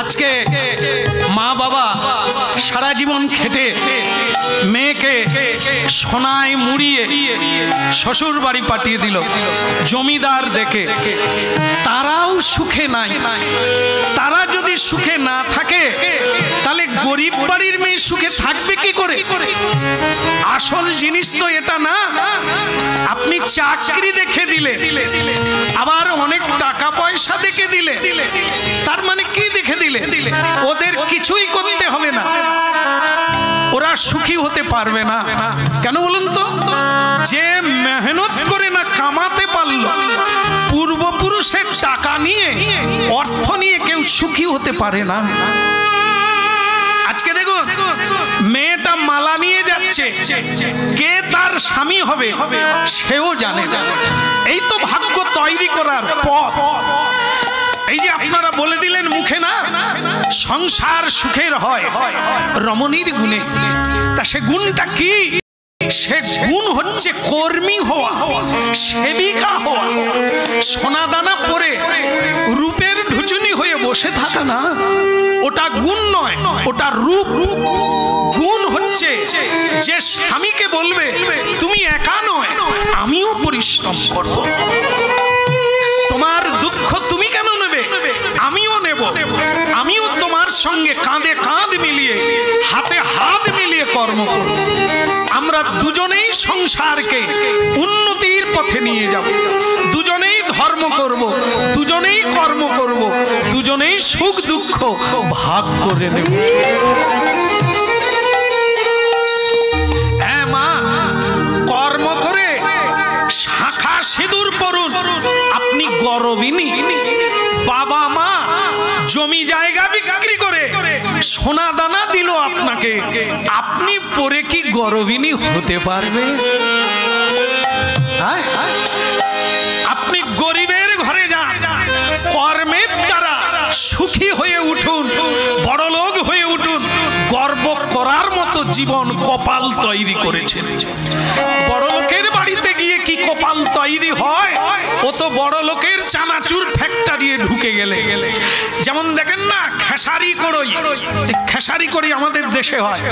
আজকে মা বাবা সারা জীবন খেটে মেয়েকে সোনায় মুড়িয়ে শ্বশুর বাড়ি পাঠিয়ে দিল জমিদার দেখে, তারাও সুখে নাই। তারা যদি সুখে না থাকে তাহলে গরিব বাড়ির মেয়ে সুখে থাকবে কি করে? আসল জিনিস তো এটা না। আপনি চাকরি দেখে দিলে, আবার অনেক টাকা পয়সা দেখে দিলে, তার মানে কি দেখে দিলে? ওদের কিছুই করতে হবে না, ওরা সুখী হতে পারবে না। কেন বলুন তো? যে মেহনত করে না কামাতে পারলো, পূর্বপুরুষের টাকা নিয়ে, অর্থ নিয়ে কেউ সুখী হতে পারে না। আজকে দেখুন, মেয়েটা মালা নিয়ে যাচ্ছে, কে তার স্বামী হবে সেও জানে না। এই তো ভাগ্য তৈরি করার পথ। এই যে আপনারা বলে দিলেন মুখে না, সংসার সুখের হয় রমণীর গুণে। তা সে গুণটা কি? সে গুণ হচ্ছে কর্মী হওয়া, সেবিকা হওয়া। সোনা দানা পরে রূপের ঢুচুনি হয়ে বসে থাকা না, ওটা গুণ নয়, ওটা রূপ। গুণ হচ্ছে যে স্বামীকে বলবে তুমি একা নয়, আমিও পরিশ্রম করব। তোমার দুঃখ তুমি কেন নেবে? আমিও নেব। আমিও তোমার সঙ্গে কাঁধে কাঁধ মিলিয়ে, হাতে হাত মিলিয়ে কর্ম করব। আমরা দুজনেই সংসারকে উন্নতির পথে নিয়ে যাব, দুজনেই ধর্ম করব, দুজনেই কর্ম করব, দুজনেই সুখ দুঃখ ভাগ করে নেব। হ্যাঁ মা, কর্ম করে শাখা সিঁদুর পরুন, আপনি গরবিনী। বাবা মা জমি জায়গা বিক্রি করে সোনা দানা দিল আপনাকে, আপনি পরে কি গরবিনী হতে পারবে? আপনি গরিবের ঘরে যান, কর্মের দ্বারা সুখী হয়ে উঠুন, বড়লোক হয়ে উঠুন। গর্ব করার মতো জীবন কপাল তৈরি করেছেন। বড়লোকের বাড়িতে গিয়ে কি কপাল তৈরি হয়? ও তো বড়লোকের চানাচুর ফ্যাক্টরি ঢুকে গেলে। যেমন দেখেন না খেসারি কড়ই, খেসারি কড়ই আমাদের দেশে হয়,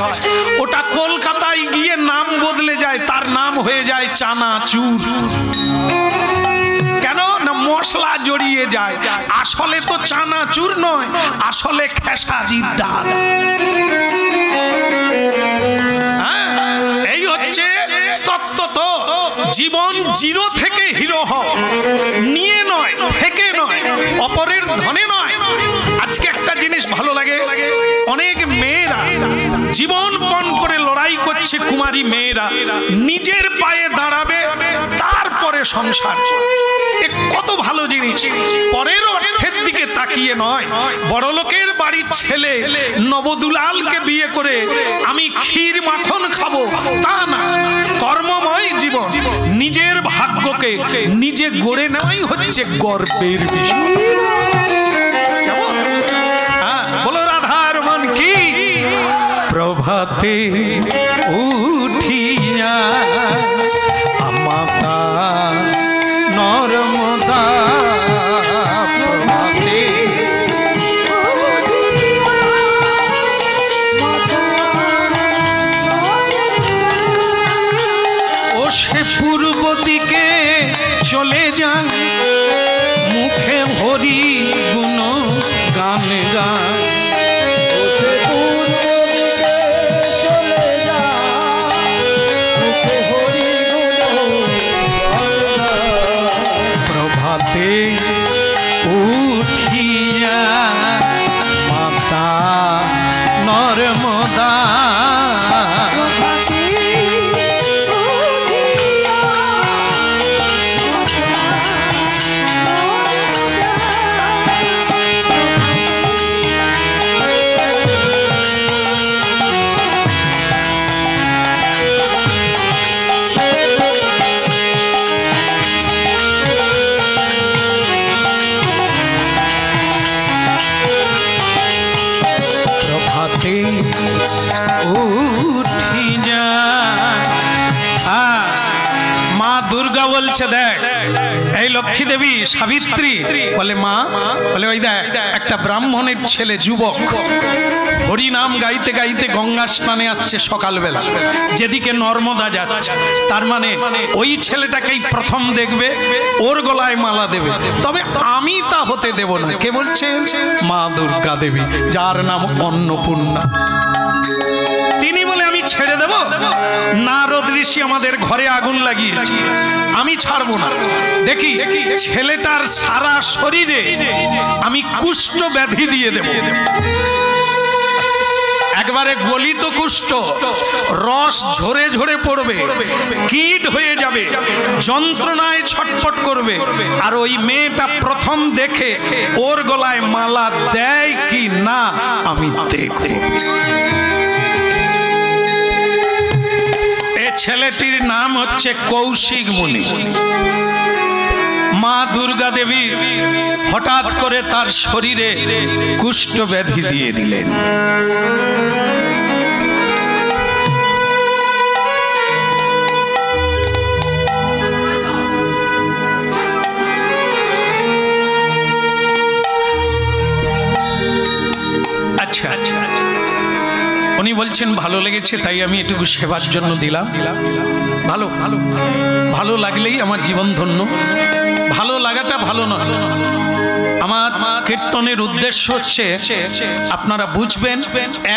ওটা কলকাতায় গিয়ে নাম বদলে যায়, তার নাম হয়ে যায় চানাচুর। কেন না? মশলা জড়িয়ে যায়। আসলে তো চানাচুর নয়, আসলে খেসারির ডাল। এই হচ্ছে তত্ত্ব। তো জীবন জিরো থেকে হিরো হও, নিয়ে নয়, থেকে নয়, অপরের ধনে নয়। আজকে একটা জিনিস ভালো লাগে, অনেক মেয়েরা জীবনপণ করে লড়াই করছে, কুমারী মেয়েরা নিজের পায়ে দাঁড়াবে, তারপরে সংসার। কত ভালো জিনিস। পরের অর্থের দিকে তাকিয়ে নয়। বড়লোকের বাড়ির ছেলে নবদুলালকে বিয়ে করে আমি ক্ষীর মাখন খাবো তা না। কর্মময় জীবন, নিজের ভাগ্যকে নিজে গড়ে নেওয়াই হচ্ছে গর্বের বিষয়। বলো রাধার মন কি? প্রভাতে উঠিয়া আমাকা নর্মদা, প্রভাতে ও সে পূর্ব দিকে চলে যান, মুখে ভরি গুণ গান গান। প্রভাতে উঠিয়া মাতা নর্মদা, উঠি যা মা দুর্গা বলছে দেখ এই লক্ষ্মী দেবী সাবিত্রী বলে মা বলে ওই দেখ একটা ব্রাহ্মণের ছেলে যুবক হরিনাম গাইতে গাইতে গঙ্গা স্নানে আসছে সকালবেলা, যেদিকে নর্মদা যাচ্ছে, তার মানে ওই ছেলেটাকেই প্রথম দেখবে, ওর গলায় মালা দেবে, তবে আমি তা হতে দেব না। কে বলছে? মা দুর্গা দেবী, যার নাম অন্নপূর্ণা। তিনি বলে আমি ছেড়ে দেব? নারদ ঋষি আমাদের ঘরে আগুন লাগিয়েছে, আমি ছাড়বো না। দেখি ছেলেটার সারা শরীরে আমি কুষ্ঠ ব্যাধি দিয়ে দেব, একবারে গলিত কুষ্ঠ, রস ঝরে ঝরে পড়বে, কীট হয়ে যাবে, যন্ত্রণায় ছটফট করবে। আর ওই মেয়েটা প্রথম দেখে ওর গলায় মালা দেয় কি না আমি দেখব। এ ছেলেটির নাম হচ্ছে কৌশিক মুনি। মা দুর্গা দেবী হঠাৎ করে তার শরীরে কুষ্ঠ ব্যাধি দিয়ে দিলেন। আচ্ছা আচ্ছা, উনি বলছেন ভালো লেগেছে তাই আমি এটুকু সেবার জন্য দিলাম। ভালো ভালো ভালো লাগলেই আমার জীবন ধন্য। ভালো লাগাটা ভালো নয়, আমার কীর্তনের উদ্দেশ্য হচ্ছে আপনারা বুঝবেন,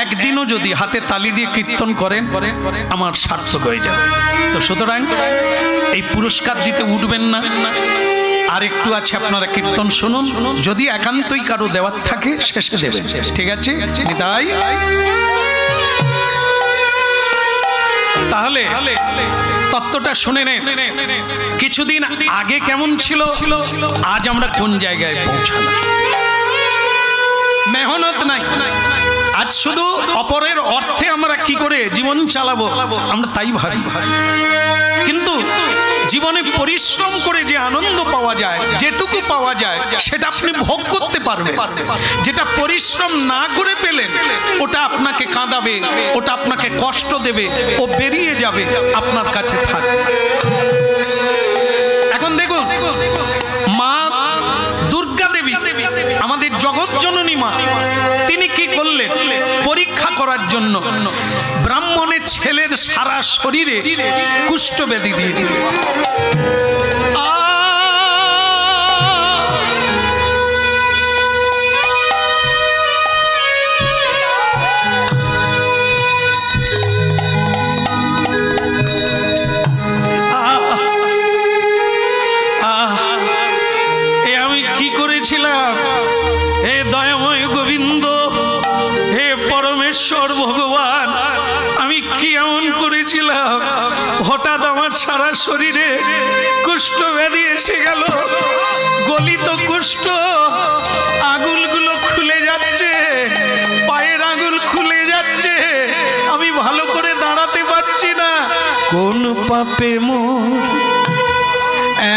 একদিনও যদি হাতে তালি দিয়ে কীর্তন করেন আমার সার্থক হয়ে যাবে। তো সুতরাং এই পুরস্কার দিতে উঠবেন না, আর একটু আছে আপনারা কীর্তন শুনুন, যদি একান্তই কারো দেওয়ার থাকে শেষে দেবেন, ঠিক আছে? তাই তাহলে তত্ত্বটা শুনে নেন। কিছুদিন আগে কেমন ছিল, আজ আমরা কোন জায়গায় পৌঁছালাম। মেহনত নাই, আজ শুধু অপরের অর্থে আমরা কি করে জীবন চালাবো আমরা তাই ভাবি। কিন্তু জীবনে পরিশ্রম করে যে আনন্দ পাওয়া যায়, যেটুকু পাওয়া যায় সেটা আপনি ভোগ করতে পারবেন। যেটা পরিশ্রম না করে পেলেন ওটা আপনাকে কাঁদাবে, ওটা আপনাকে কষ্ট দেবে, ও বেরিয়ে যাবে, আপনার কাছে থাকবে। এখন দেখুন মা দুর্গা দেবী আমাদের জগৎ জননী মা, তিনি কি করলেন? পরীক্ষা করার জন্য ব্রাহ্মণের ছেলের সারা শরীরে কুষ্ঠ ব্যাধি দিয়ে দিলেন। আমি কি করেছিলাম? হে দয়াময় গোবিন্দ, হে পরমেশ্বর ভগবান, আমি কি এমন করেছিলাম? হঠাৎ আমার সারা শরীরে কুষ্ঠ ব্যাধি এসে গেল, গলিত কুষ্ঠ, আঙুলগুলো খুলে যাচ্ছে, পায়ের আঙুল খুলে যাচ্ছে, আমি ভালো করে দাঁড়াতে পারছি না। কোন পাপে মোর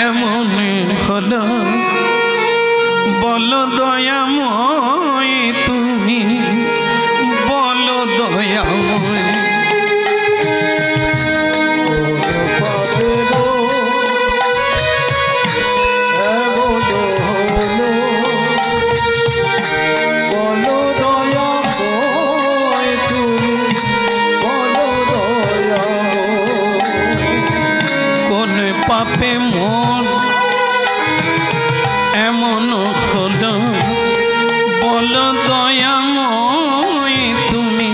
এমন হলো, বলো দয়াময় তুমি, বলো দয়াময়। কোন পাপে মোর এমন হলো, বলো দয়াময় তুমি,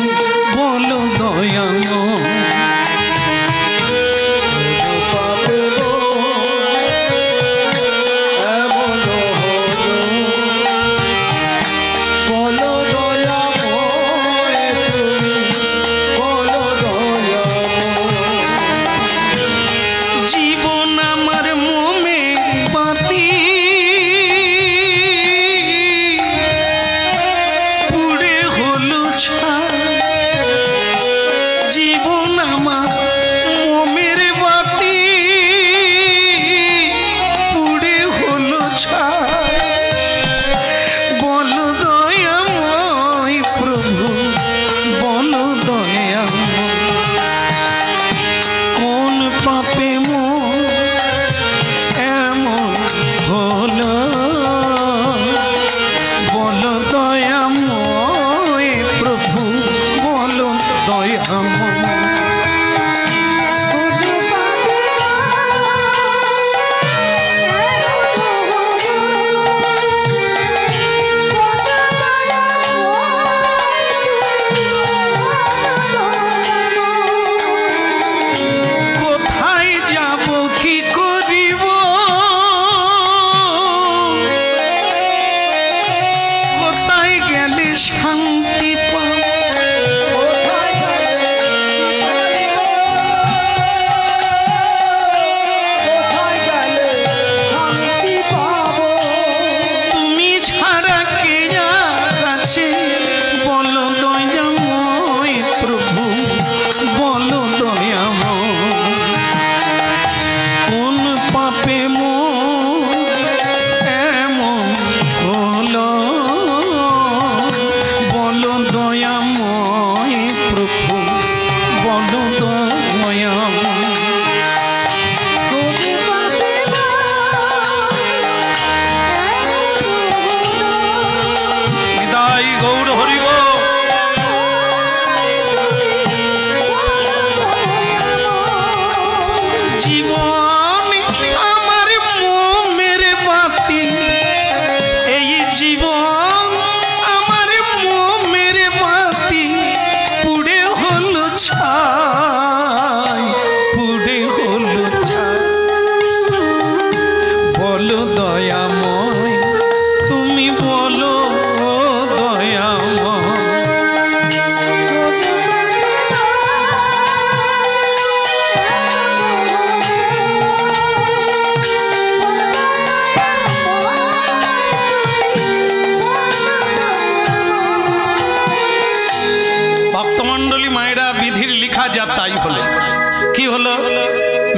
বলো দয়াময়। পুড়ে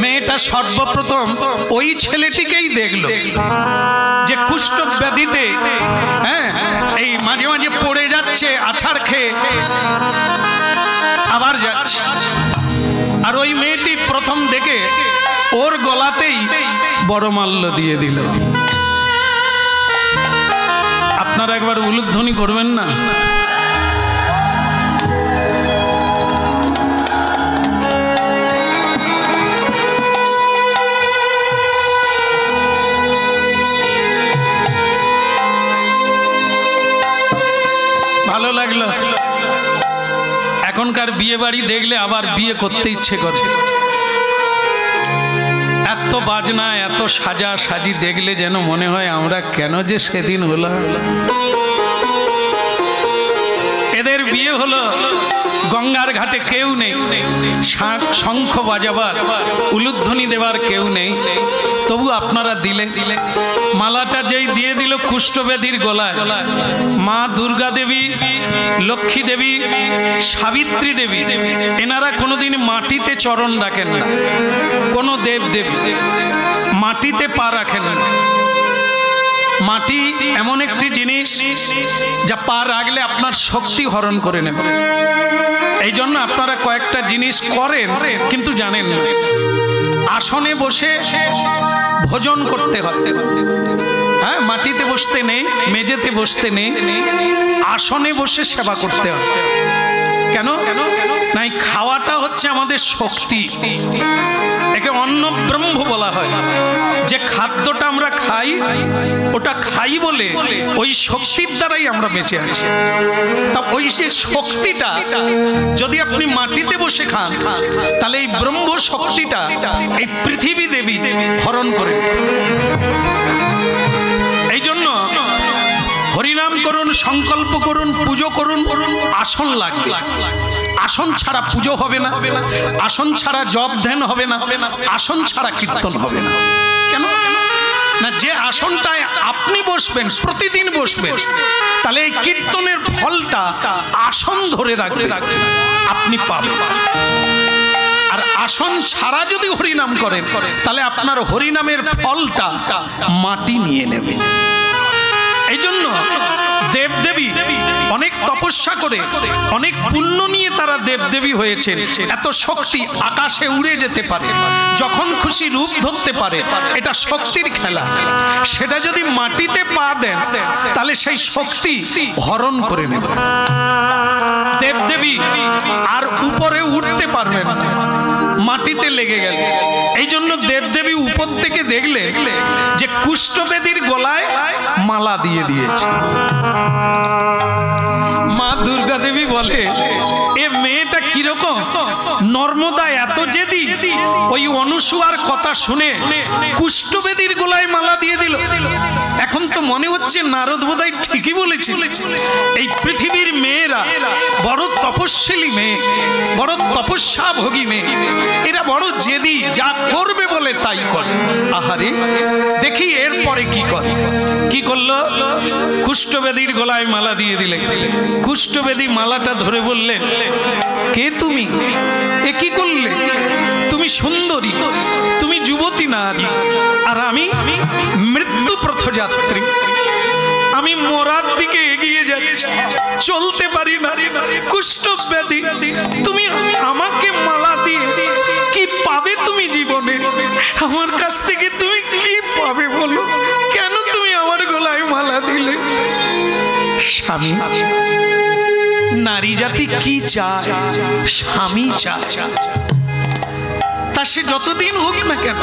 মেয়েটা সর্বপ্রথম ওই ছেলেটিকেই দেখলো যে কুষ্ঠ ব্যাধিতে এই মাঝে মাঝে পড়ে যাচ্ছে, আছাড় খেয়ে আবার যাচ্ছে। আর ওই মেয়েটি প্রথম দেখে ওর গলাতেই বড়মাল্য দিয়ে দিল। আপনারা একবার উলুধ্বনি করবেন না? ভালো লাগলো। এখনকার বিয়ে বাড়ি দেখলে আবার বিয়ে করতে ইচ্ছে করে। এত বাজনা, এত সাজা সাজি দেখলে যেন মনে হয় আমরা কেন যে সেদিন হলো। এদের বিয়ে হলো গঙ্গার ঘাটে কেউ নেই, শঙ্খ বাজাবার উলুধ্বনি দেবার কেউ নেই, তবু আপনারা দিলে। মালাটা যেই দিয়ে দিল কুষ্ঠব্যাধির গলায়, মা দুর্গা দেবী, লক্ষ্মী দেবী, সাবিত্রী দেবী এনারা কোনোদিন মাটিতে চরণ রাখেন না, কোনো দেব দেবী মাটিতে পা রাখেন না। মাটি এমন একটি জিনিস যা পা রাখলে আপনার শক্তি হরণ করে নেবে। এই জন্য আপনারা কয়েকটা জিনিস করেন কিন্তু জানেন না। আসনে বসে ভোজন করতে হয়, হ্যাঁ, মাটিতে বসতে নেই, মেঝেতে বসতে নেই, আসনে বসে সেবা করতে হয়। কেন? না, এই খাওয়াটা হচ্ছে আমাদের শক্তি। একে অন্ন ব্রহ্ম বলা হয়। যে খাদ্যটা আমরা খাই ওটা খাই বলে ওই শক্তির দ্বারাই আমরা বেঁচে আছি। তা ওই যে শক্তিটা যদি আপনি মাটিতে বসে খান তাহলে এই ব্রহ্ম শক্তিটা এই পৃথিবী দেবী হরণ করে। এই জন্য হরিনাম করুন, সংকল্প করুন, পুজো করুন, আসন লাগবে। আসন ছাড়া পুজো হবে না, আসন ছাড়া জপ ধ্যান হবে না, আসন ছাড়া কীর্তন হবে না। কেন না? যে আসনটায় আপনি বসবেন, প্রতিদিন বসবেন, তাহলে এই কীর্তনের ফলটা আসন ধরে রাখবে, আপনি পাবেন। আর আসন ছাড়া যদি হরিনাম করেন তাহলে আপনার হরিনামের ফলটা মাটি নিয়ে নেবে। এই জন্য দেবদেবী অনেক তপস্যা করে, অনেক পুণ্য নিয়ে তারা দেবদেবী হয়েছে। এত শক্তি, আকাশে উড়ে যেতে পারে, যখন খুশি রূপ ধরতে পারে, এটা শক্তির খেলা। সেটা যদি মাটিতে পা দেন তাহলে সেই শক্তি হরণ করে নেবে। দেবদেবী আর উপরে উঠতে পারবেন না, মাটিতে লেগে গেল। এই জন্য দেবদেবী উপর থেকে দেখলে যে কুষ্ঠব্যাধির গলায় মালা দিয়ে দিয়েছে। মা দুর্গা দেবী বলে, এ মেয়েটা কিরকম নর্মদা, এত জেদি। ওই অনুসুয়ার কথা শুনে কুষ্ঠব্যাধির গলায় মালা দিয়ে দিল। এখন তো মনে হচ্ছে নারদ বোধহয় ঠিকই বলেছে। এই পৃথিবীর মেয়েরা বড় তপস্বিনী মেয়ে, বড় তপস্যাভোগী মেয়ে, এরা বড় জেদি, যা করবে বলে তাই করে। আহারে, দেখি এরপরে কি করে। কি করলো? কুষ্ঠব্যাধির গলায় মালা দিয়ে দিলে। কুষ্ঠব্যাধি মালাটা ধরে বললে, কে তুমি? এ কি করলে? তুমি সুন্দরী, তুমি যুবতী নারী, আর আমি মৃত্যু পথযাত্রী। আমি মরার দিকে এগিয়ে যাচ্ছি, চলতে পারি না, কুষ্ঠব্যাধি। তুমি আমাকে মালা দিয়ে কি পাবে তুমি জীবনে? আমার কাছ থেকে তুমি কি পাবে বলো? কেন তুমি আমার গলায় মালা দিলে? স্বামী, নারী জাতি কি চায়? স্বামী চায়। তা সে যতদিন হোক না কেন,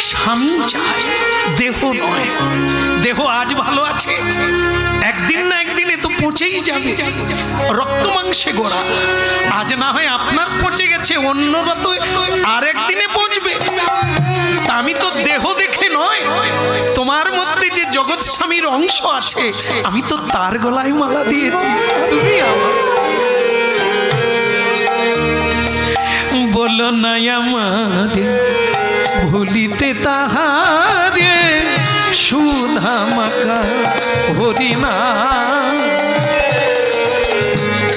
স্বামী চায়, দেহ নয়। দেহ আজ ভালো আছে, একদিন না একদিনে তো পচেই যাবে, রক্ত মাংসে গড়া। আজ না হয় আপনার পচে গেছে, অন্যরা তো আরেকদিনে পচবে। তা আমি তো দেহ দেখে নয়, তোমার মধ্যে যে জগৎ স্বামীর অংশ আছে আমি তো তার গলায় মালা দিয়েছি। তুমি বলো না আমারে ভুলিতে তাহারে, সুধা মাখা হরিনা।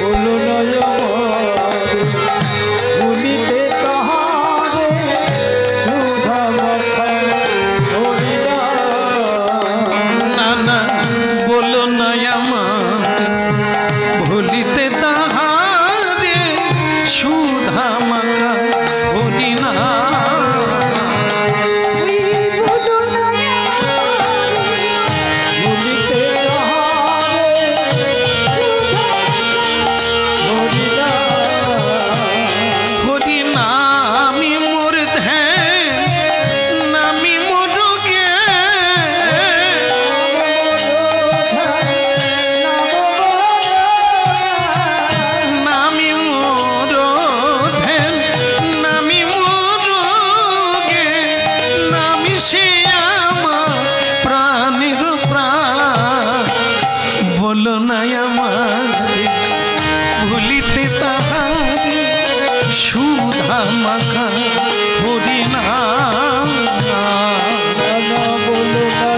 বলো না আমারে ভুলিতে তাহারে, ভুলিতে তাহারে সুধা মাখা হরিনা ভুলিতে তাহারে সুধা মাখা হরিনা বলো ভুলিতে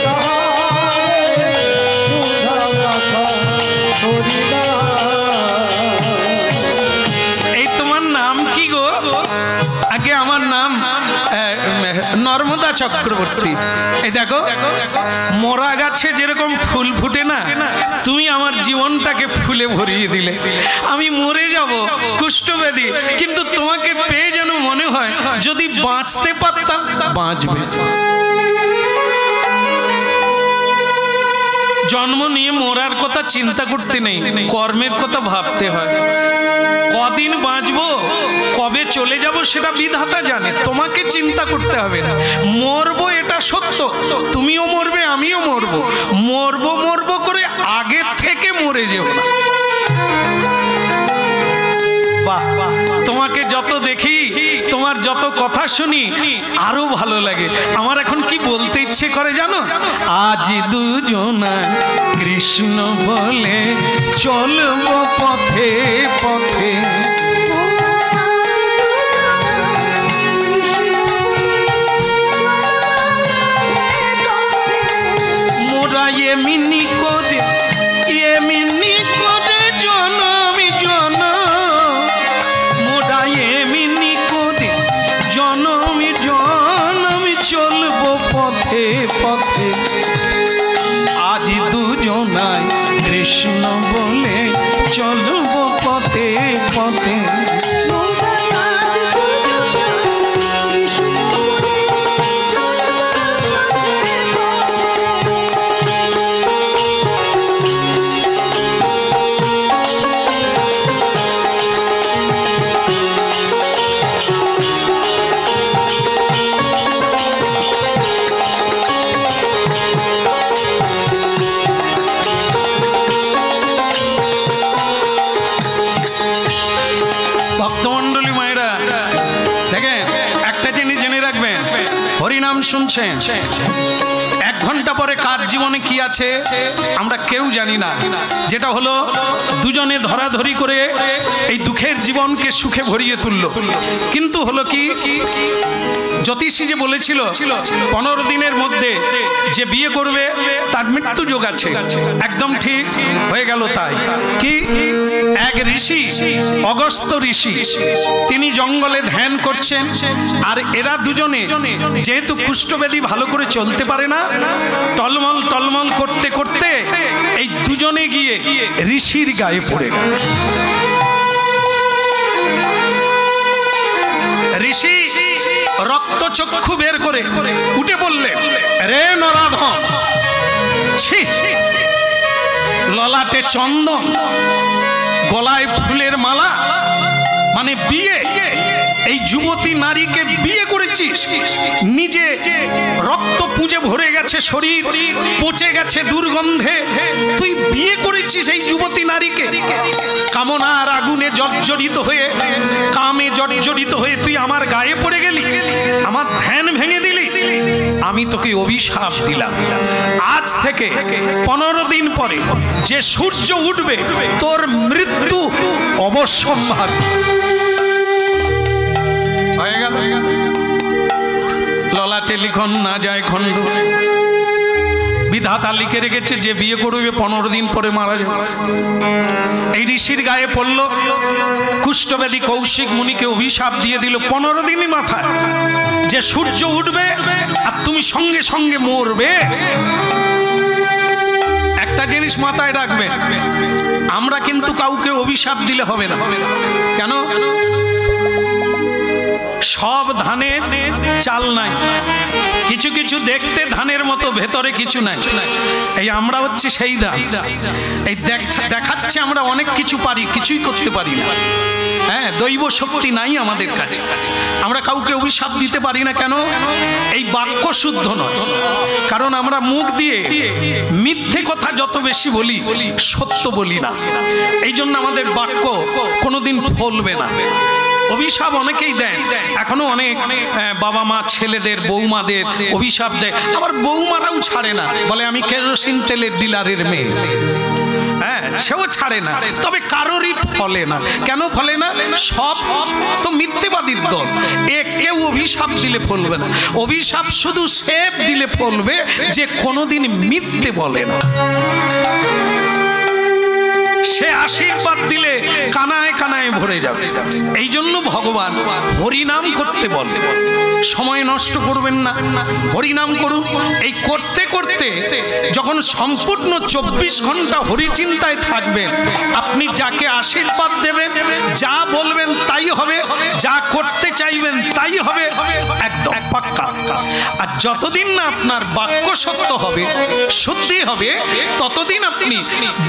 তাহারে সুধা মাখা হরিনা। এই তোমার নাম কি গো? আগে আমার নাম নর্মদা চক্রবর্তী। এই দেখো মরা গাছে যেরকম ফুল ফুটে না, তুমি আমার জীবনটাকে ফুলে ভরিয়ে দিলে। আমি মরে যাব কুষ্ঠব্যাধি, কিন্তু তোমাকে পেয়ে যেন মনে হয় যদি বাঁচতে পারতাম বাঁচবে। জন্ম নিয়ে মরার কথা চিন্তা করতে নেই, কর্মের কথা ভাবতে হয়। কদিন বাঁচবো, কবে চলে যাব সেটা বিধাতা জানে, তোমাকে চিন্তা করতে হবে না। মরবো এটা সত্য, তুমিও মরবে আমিও মরবো। মরবো মরবো করে আগে থেকে মরে যেও না। বাহ, তোমাকে যত দেখি, তোমার যত কথা শুনি আরো ভালো লাগে। আমার এখন কি বলতে ইচ্ছে করে জানো? আজ দুজনা কৃষ্ণ বলে চলবো পথে পথে, মোরা এমনি করে জনমি জন, মোরা এমনি করে জনমি জনমি চলবো পথে পথে। আজ দুজনায় কৃষ্ণ বলে চলবো পথে পথে। শুনছেন, 1 ঘন্টা পরে কার জীবনে কি আছে আমরা কেউ জানি না। যেটা হলো দুজনে ধরাধরি করে এই দুঃখের জীবনকে সুখে ভরিয়ে তুললো। কিন্তু হলো কি, জ্যোতিষী যে বলেছিল 15 দিনের মধ্যে যে বিয়ে করবে তার মৃত্যু যোগ আছে, একদম ঠিক হয়ে গেল। তাই কি এক ঋষি, অগস্ত্য ঋষি, তিনি জঙ্গলে ধ্যান করছেন। আর এরা দুজনে যেহেতু কুষ্ঠব্যাধি ভালো করে চলতে পারে না, টলমল টলমল করতে করতে এই দুজনে গিয়ে ঋষির গায়ে পড়ে গেল। ঋষি রক্তচক্ষু বের করে উঠে বললে, রে নরাধম, ছি, ললাটে চন্দন, গলায় ফুলের মালা, মানে বিয়ে, এই যুবতী নারীকে বিয়ে করেছিস, নিজে রক্ত পুঁজে ভরে গেছে শরীর, পচে গেছে দুর্গন্ধে, তুই বিয়ে করেছিস এই যুবতী নারীকে। কামনার আগুনে জর্জরিত হয়ে, কামে জর্জরিত হয়ে তুই আমার গায়ে পড়ে গেলি, আমার ধ্যান ভেঙে দিলি। আমি তোকে অভিশাপ দিলাম, আজ থেকে 15 দিন পরে যে সূর্য উঠবে তোর মৃত্যু অবশ্যম্ভাবী। হয়ে গেল, ললাটে লিখন না যায় খণ্ড, বিধাতা লিখে রেখেছে যে বিয়ে করবে 15 দিন পরে মারা যাবে। এই ঋষির গায়ে পড়ল, কুষ্ঠব্যাধি কৌশিক মুনিকে অভিশাপ দিয়ে দিল 15 দিনই মাথায় যে সূর্য উঠবে আর তুমি সঙ্গে সঙ্গে মরবে। একটা জিনিস মাথায় রাখবে, আমরা কিন্তু কাউকে অভিশাপ দিলে হবে না। কেন? সব ধানের চাল নাই, কিছু কিছু দেখতে ধানের মতো ভেতরে কিছু নাই। এই আমরা হচ্ছে সেই ধান, এই দেখাচ্ছে আমরা অনেক কিছু পারি, কিছুই করতে পারি না। হ্যাঁ, দৈব শক্তি নাই আমাদের কাছে, আমরা কাউকে অভিশাপ দিতে পারি না। কেন? এই বাক্য শুদ্ধ নয়, কারণ আমরা মুখ দিয়ে মিথ্যে কথা যত বেশি বলি, সত্য বলি না। এই জন্য আমাদের বাক্য কোনোদিন ফলবে না। অভিশাপ অনেকেই দেয়, এখনো অনেক বাবা মা ছেলেদের বৌমাদের অভিশাপ দেয়, আবার বৌমারাও ছাড়ে না, বলে আমি কেরোসিন তেলের ডিলারের মেয়ে। হ্যাঁ, সেও ছাড়ে না, তবে কারোরই ফলে না। কেন ফলে না? সব তো মিথ্যেবাদীর দল। কেউ অভিশাপ দিলে ফলবে না, অভিশাপ শুধু সেব দিলে ফলবে যে কোনোদিন মিথ্যে বলে না। সে আশীর্বাদ দিলে কানায় কানায় ভরে যাবে। এই জন্য ভগবান হরিনাম করতে বলে, সময় নষ্ট করবেন না, হরিনাম করুন। এই করতে করতে যখন সম্পূর্ণ 24 ঘন্টা হরিচিন্তায় থাকবেন, আপনি যাকে আশীর্বাদ দেবেন, যা বলবেন তাই হবে, যা করতে চাইবেন তাই হবে, একদম পাক্কা। আর যতদিন না আপনার বাক্য সত্য হবে, শুদ্ধি হবে, ততদিন আপনি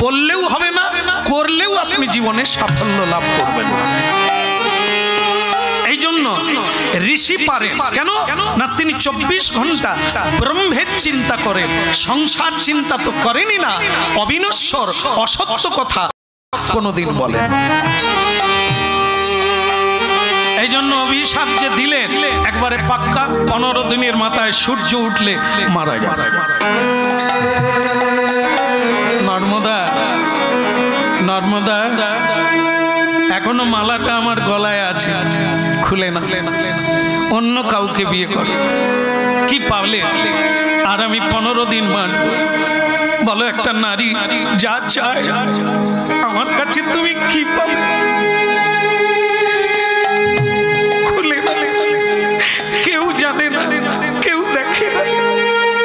বললেও হবে না, করলেও আপনি জীবনে সাফল্য লাভ করবেন। এই জন্য ঋষি পারেন কেন না, তিনি 24 ঘন্টা ব্রহ্মের চিন্তা করেন, সংসার চিন্তা তো করেনই না, অবিনশ্বর অসত্য কথা কোনোদিন বলেন। এই জন্য অভিশাপ যে দিলেন একবারে পাক্কা, 15 দিনের মাথায় সূর্য উঠলে মারা যাবে। নর্মদা, নর্মদা, এখনো মালাটা আমার গলায় আছে, খুলে না, অন্য কাউকে বিয়ে করে কি পাবলে? আর আমি 15 দিন বাঁচব। বলো, একটা নারী যা চায় আমার কাছে তুমি কি পাবে? খুলে না, কেউ জানে না, কেউ দেখে না,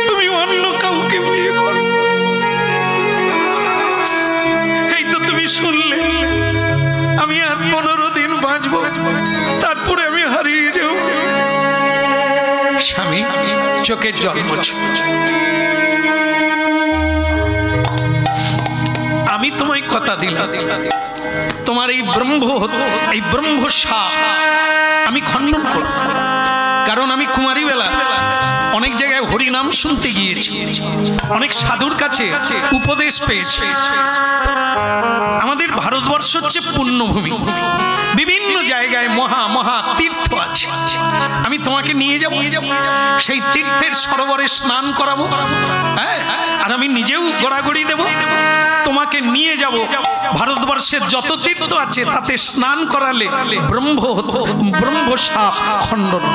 তুমি অন্য কাউকে বিয়ে করো। এই তো তুমি শুনলে আমি আর 15 দিন বাঁচব, তারপরে আমি হারিয়ে যাব। স্বামী চোখের জল মোছো। আমি তোমায় কথা দিলাম, তোমার এই ব্রহ্ম সাপ আমি খণ্ডন করব। কারণ আমি কুমারী বেলা অনেক জায়গায় হরিনাম শুনতে গিয়েছি, অনেক সাধুর কাছে উপদেশ পেয়েছি। আমাদের ভারতবর্ষ হচ্ছে পুণ্যভূমি, বিভিন্ন জায়গায় মহা মহা তীর্থ আছে। আমি তোমাকে নিয়ে যাব, সেই তীর্থের সরোবরে স্নান করাবো, হ্যাঁ, আর আমি নিজেও গড়াগড়ি দেব। তোমাকে নিয়ে যাব, ভারতবর্ষের যত তীর্থ আছে তাতে স্নান করালে ব্রহ্ম সাপ খণ্ডন।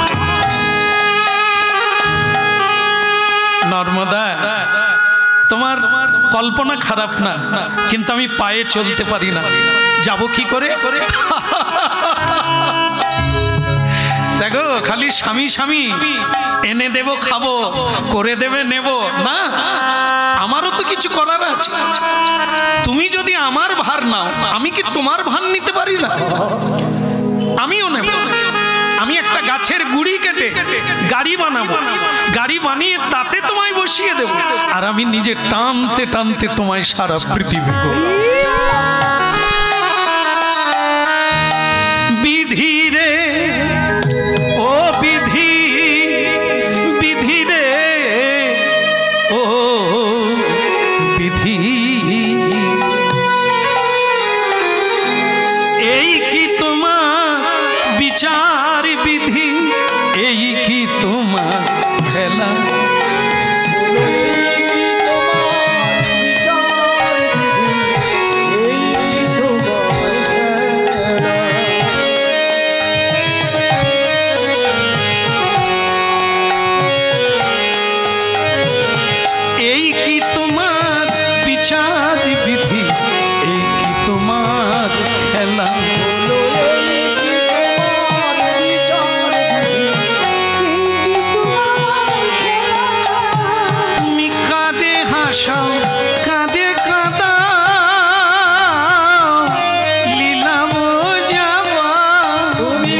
নর্মদা, তোমার কল্পনা খারাপ না, কিন্তু আমি পায়ে চলতে পারি না, যাব কি করে? দেখো, খালি স্বামী স্বামী এনে দেব, খাবো, করে দেবে নেব না, আমারও তো কিছু করার আছে। তুমি যদি আমার ভার নাও, আমি কি তোমার ভার নিতে পারি না? আমিও নেব। আমি একটা গাছের গুড়ি কেটে গাড়ি বানাবো, গাড়ি বানিয়ে তাতে তোমায় বসিয়ে দেব, আর আমি নিজে টানতে টানতে তোমায় সারা পৃথিবী বিধি রে, ও বিধি, বিধি রে, ও বিধি, এই কি তোমার বিচার বিধি, এই কি তোমার খেলা? বিচার বিধি এই কি তোমার খেলা তুমি কাঁদে হাসাও কাঁদে কাঁদা লীলা বোঝাবা তুমি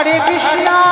Hare Krishna